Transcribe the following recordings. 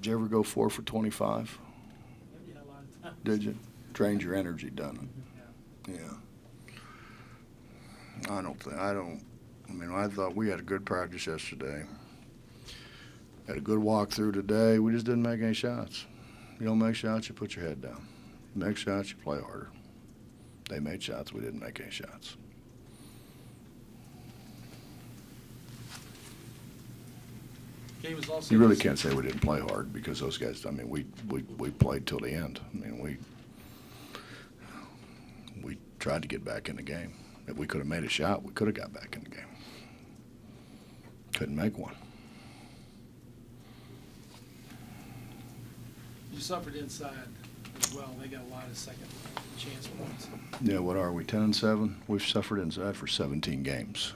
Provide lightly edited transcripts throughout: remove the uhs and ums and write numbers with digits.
Did you ever go 4 for 25? Yeah, a lot of times. Did you? Drained your energy, doesn't it? Yeah. Yeah. I mean, I thought we had a good practice yesterday. Had a good walkthrough today. We just didn't make any shots. You don't make shots, you put your head down. You make shots, you play harder. They made shots, we didn't make any shots. Game was also You really can't say we didn't play hard because those guys, I mean, we played till the end. I mean, we tried to get back in the game. If we could have made a shot, we could have got back in the game. Couldn't make one. You suffered inside as well. They got a lot of second chance points. Yeah, what are we, 10-7? We've suffered inside for 17 games.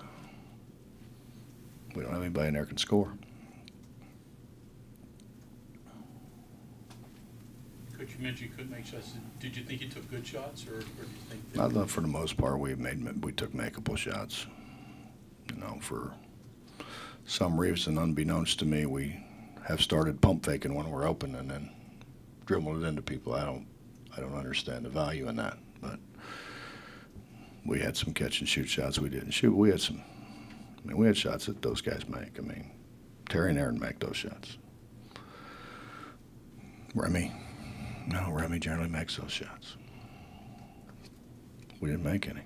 We don't have anybody in there who can score. Coach, you mentioned you couldn't make shots. Did you think you took good shots, or do you think that? I thought for the most part we took makeable shots. You know, for some reason unbeknownst to me, we have started pump faking when we're open and then dribble it into people. I don't understand the value in that, but we had some catch and shoot shots we didn't shoot. We had some. I mean, we had shots that those guys make. I mean, Terry and Aaron make those shots. Remy generally makes those shots. We didn't make any.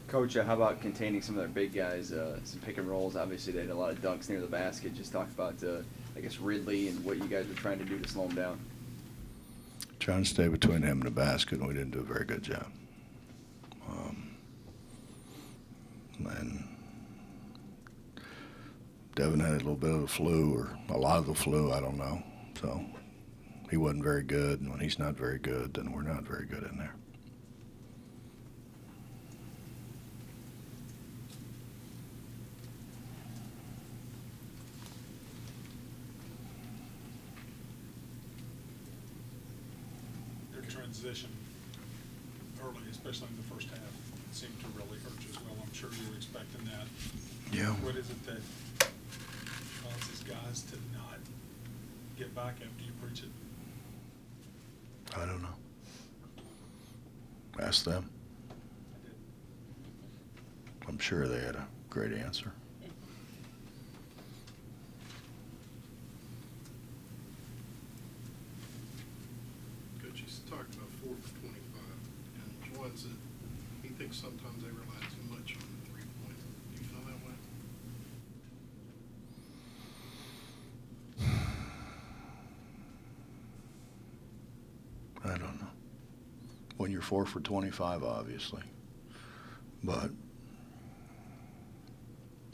Coach, how about containing some of their big guys, some pick and rolls? Obviously, they had a lot of dunks near the basket. Just talk about, I guess, Ridley and what you guys were trying to do to slow him down. Trying to stay between him and the basket, and we didn't do a very good job. And Devin had a little bit of the flu, or a lot of the flu, I don't know. So he wasn't very good, and when he's not very good, then we're not very good in there. Transition early, especially in the first half, seemed to really hurt you as well. I'm sure you were expecting that. Yeah. What is it that causes guys to not get back after you preach it? I don't know. Ask them. I did. I'm sure they had a great answer. Coach, you talked about 4 for 25, and Juwan said he thinks sometimes they rely too much on the 3-point. Do you feel that way? I don't know. When you're 4 for 25, obviously. But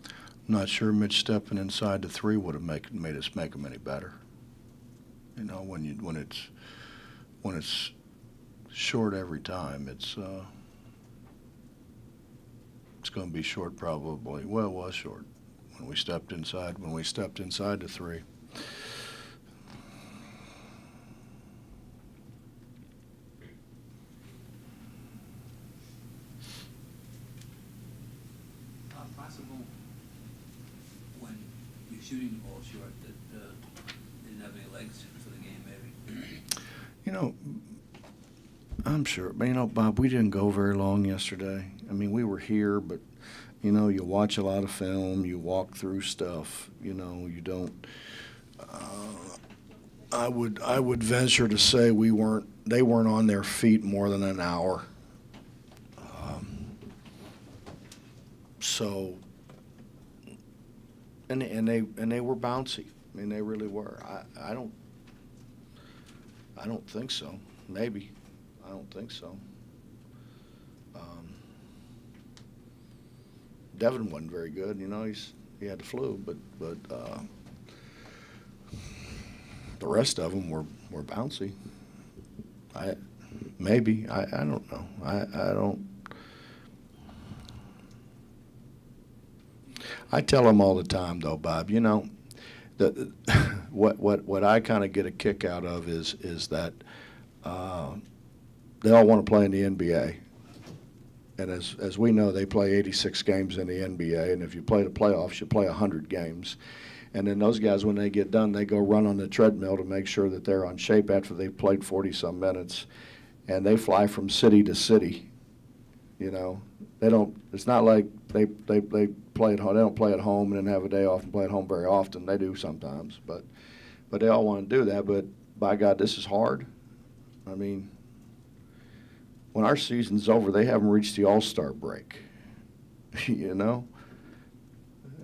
I'm not sure Mitch stepping inside the 3 would have made us make them any better. You know, when it's short every time, it's going to be short probably. Well, it was short when we stepped inside. When we stepped inside the 3. Possible when you're shooting the ball short that didn't have any legs for the game, maybe. You know, I'm sure. But, you know, Bob, we didn't go very long yesterday. I mean, we were here, but, you know, you watch a lot of film, you walk through stuff, you know, you don't. I would venture to say they weren't on their feet more than an hour. So, and they were bouncy. I mean, they really were. I don't think so. Maybe. I don't think so. Devin wasn't very good. You know, he had the flu, but the rest of them were bouncy. Maybe. I don't know. I don't. I tell them all the time, though, Bob. You know, what I kind of get a kick out of is that they all want to play in the NBA, And as we know, they play 86 games in the NBA, and if you play the playoffs, you play 100 games. And then those guys, when they get done, they go run on the treadmill to make sure that they're on shape after they've played 40-some minutes. And they fly from city to city. You know, they don't. It's not like they play at home. They don't play at home and then have a day off and play at home very often. They do sometimes, but they all want to do that. But by God, this is hard. I mean, when our season's over, they haven't reached the All-Star break. You know,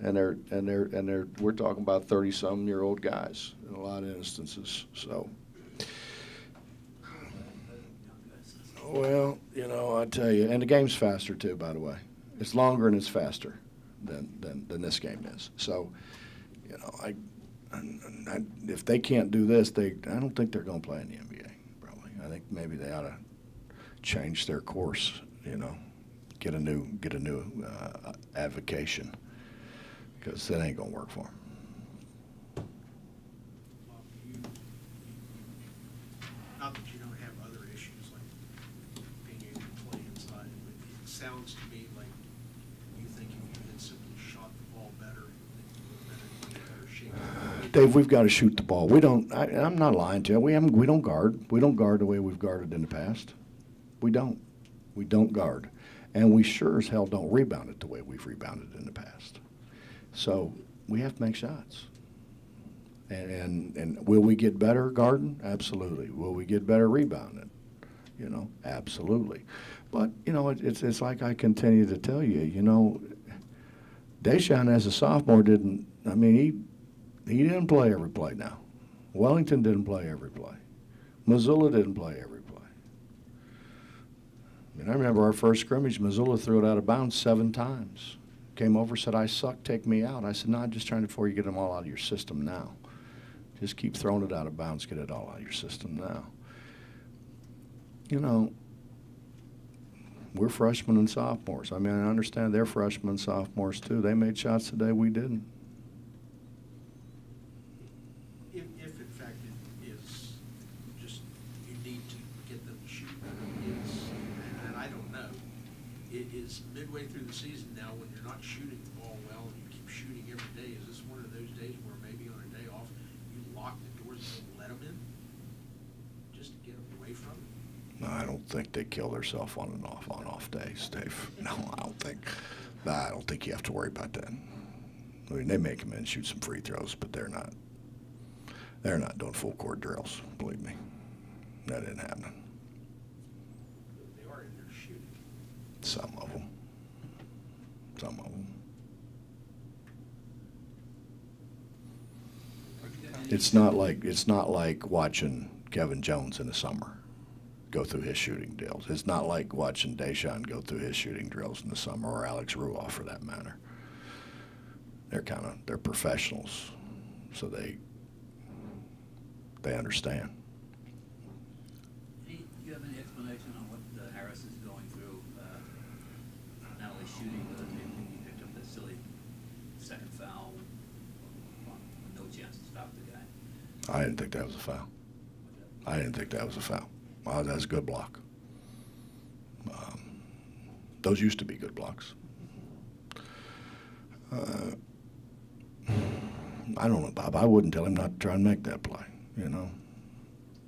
and they're we're talking about 30-some-year-old guys in a lot of instances. So. Well, you know, I tell you, and the game's faster too, by the way. It's longer and it's faster than this game is. So, you know, I if they can't do this, I don't think they're going to play in the NBA. Probably, I think maybe they ought to change their course. You know, get a new avocation, because that ain't going to work for them. Not that you don't have other issues like being able to play inside, but it sounds to me like you think if you had simply shot the ball better, that you would have been in better shape. Dave, we've got to shoot the ball. We don't. I'm not lying to you. We don't guard. We don't guard the way we've guarded in the past. We don't. We don't guard, and we sure as hell don't rebound it the way we've rebounded in the past. So we have to make shots. And will we get better guarding? Absolutely. Will we get better rebounding? You know, absolutely. But you know, it's like I continue to tell you. You know, Deshaun as a sophomore didn't. I mean, he didn't play every play now. Wellington didn't play every play. Missoula didn't play every play. I mean, I remember our first scrimmage, Missoula threw it out of bounds 7 times. Came over, said, "I suck, take me out." I said, "No, I'm just trying to before you get them all out of your system now. Just keep throwing it out of bounds, get it all out of your system now." You know, we're freshmen and sophomores. I mean, I understand they're freshmen and sophomores too. They made shots today, we didn't. If in fact it is just you need to get them to shoot better, and I don't know, it is midway through the season now when you're not shooting the ball well and you keep shooting every day. Is this one of those days where maybe on a day off you lock the doors and don't let them in just to get them away from it? No, I don't think they kill themselves on off days, Dave. No, I don't think you have to worry about that. I mean, they make them in and shoot some free throws, but they're not doing full court drills, believe me. That ain't happening. They are in there shooting. Some of them. It's not like watching Kevin Jones in the summer go through his shooting drills. It's not like watching Deshaun go through his shooting drills in the summer, or Alex Ruoff for that matter. They're professionals, so they understand. Do you have any explanation on what Harris is going through? Not only shooting, but maybe he picked up that silly second foul with no chance to stop the guy. I didn't think that was a foul. Wow, that's a good block. Those used to be good blocks. I don't know, Bob. I wouldn't tell him not to try and make that play, you know.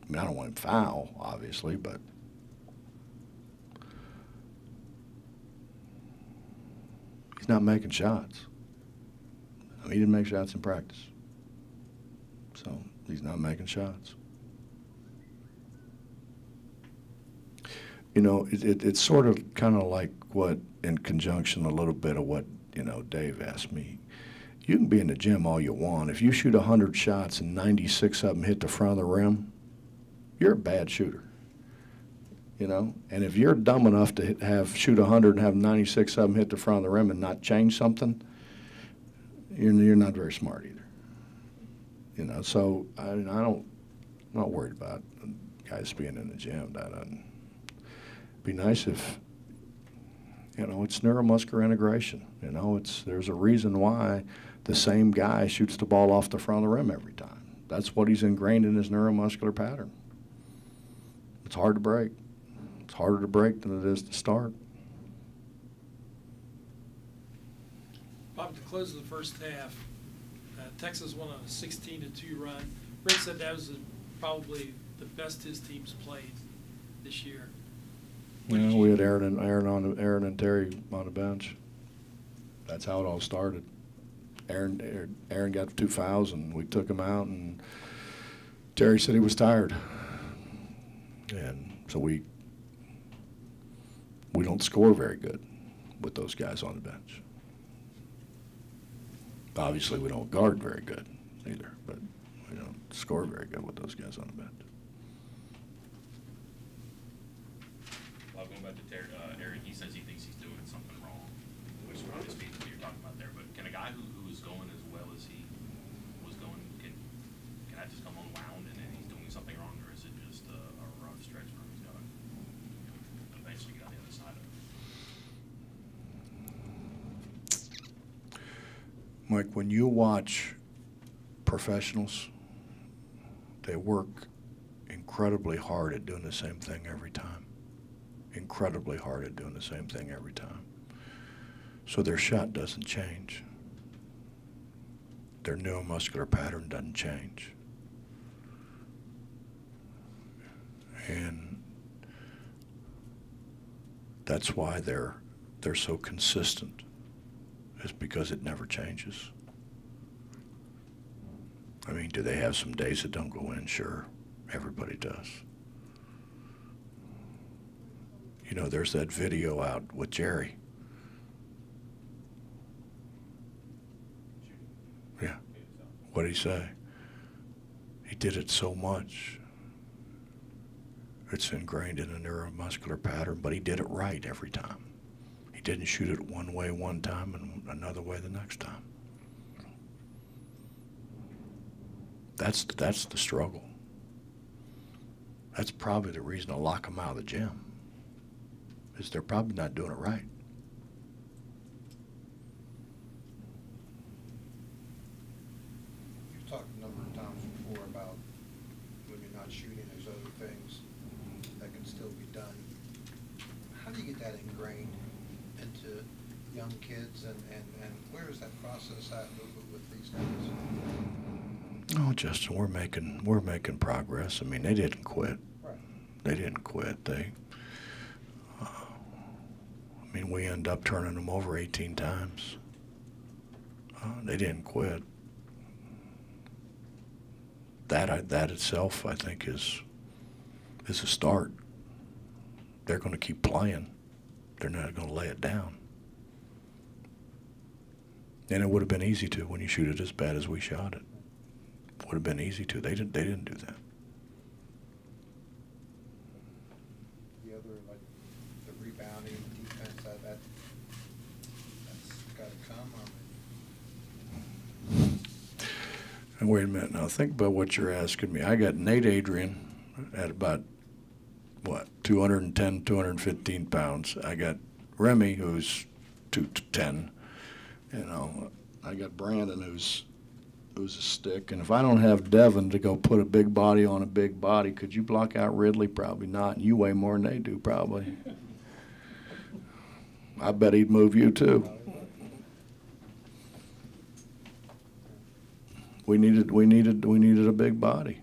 I mean, I don't want him foul, obviously, but he's not making shots. I mean, he didn't make shots in practice. So he's not making shots. You know, it's sort of kind of like what, in conjunction a little bit of what, you know, Dave asked me. You can be in the gym all you want. If you shoot 100 shots and 96 of them hit the front of the rim, you're a bad shooter. You know? And if you're dumb enough to shoot 100 and have 96 of them hit the front of the rim and not change something, you're not very smart either. You know, so I'm not worried about guys being in the gym. That doesn't. Be nice if, you know, it's neuromuscular integration. You know, there's a reason why the same guy shoots the ball off the front of the rim every time. That's what he's ingrained in his neuromuscular pattern. It's hard to break. It's harder to break than it is to start. Bob, to close the first half, Texas won a 16-2 run. Rick said that was probably the best his team's played this year. What did Yeah, you- we had Aaron and Terry on the bench. That's how it all started. Aaron got 2 fouls, and we took him out, and Terry said he was tired. And so we don't score very good with those guys on the bench. Obviously, we don't guard very good either, but we don't score very good with those guys on the bench. Well, going back to Aaron, he says he thinks he's doing something wrong, which probably speaks to what you're talking about there. But can a guy who is going as well as he was going, can that just come unwound and then he's doing something wrong, or is it just a rough stretch for him? He's got to eventually get on the other side of it. Mike, when you watch professionals, they work incredibly hard at doing the same thing every time. Incredibly hard at doing the same thing every time. So their shot doesn't change. Their neuromuscular pattern doesn't change. And that's why they're so consistent. Is because it never changes. I mean, do they have some days that don't go in? Sure, everybody does. You know, there's that video out with Jerry. Yeah. What did he say? He did it so much. It's ingrained in a neuromuscular pattern, but he did it right every time. He didn't shoot it one way one time and another way the next time. That's the struggle. That's probably the reason to lock them out of the gym, is they're probably not doing it right. You've talked a number of times before about when you're not shooting, there's other things that can still be done. How do you get that ingrained into young kids, and where is that process at with these guys? Oh, Justin, we're making progress. I mean, they didn't quit. Right. They didn't quit. I mean, we end up turning them over 18 times. They didn't quit. That itself, I think, is a start. They're going to keep playing. They're not going to lay it down. And it would have been easy to when you shoot it as bad as we shot it. Would have been easy to. They didn't do that. The other, like the rebounding, defense, that's got to come. And wait a minute now. Think about what you're asking me. I got Nate Adrian at about, what, 210, 215 pounds. I got Remy, who's 210. You know, I got Brandon, who's a stick. And if I don't have Devin to go put a big body on a big body, could you block out Ridley? Probably not. And you weigh more than they do, probably. I bet he'd move you too. We needed a big body.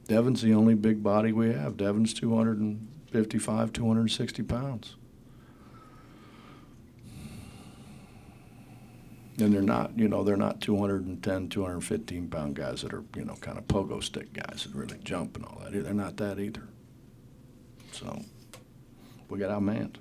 Devin's the only big body we have. Devin's 255, 260 pounds. And they're not 210, 215 pound guys that are, kind of pogo stick guys that really jump and all that. They're not that either. So we got outmanned.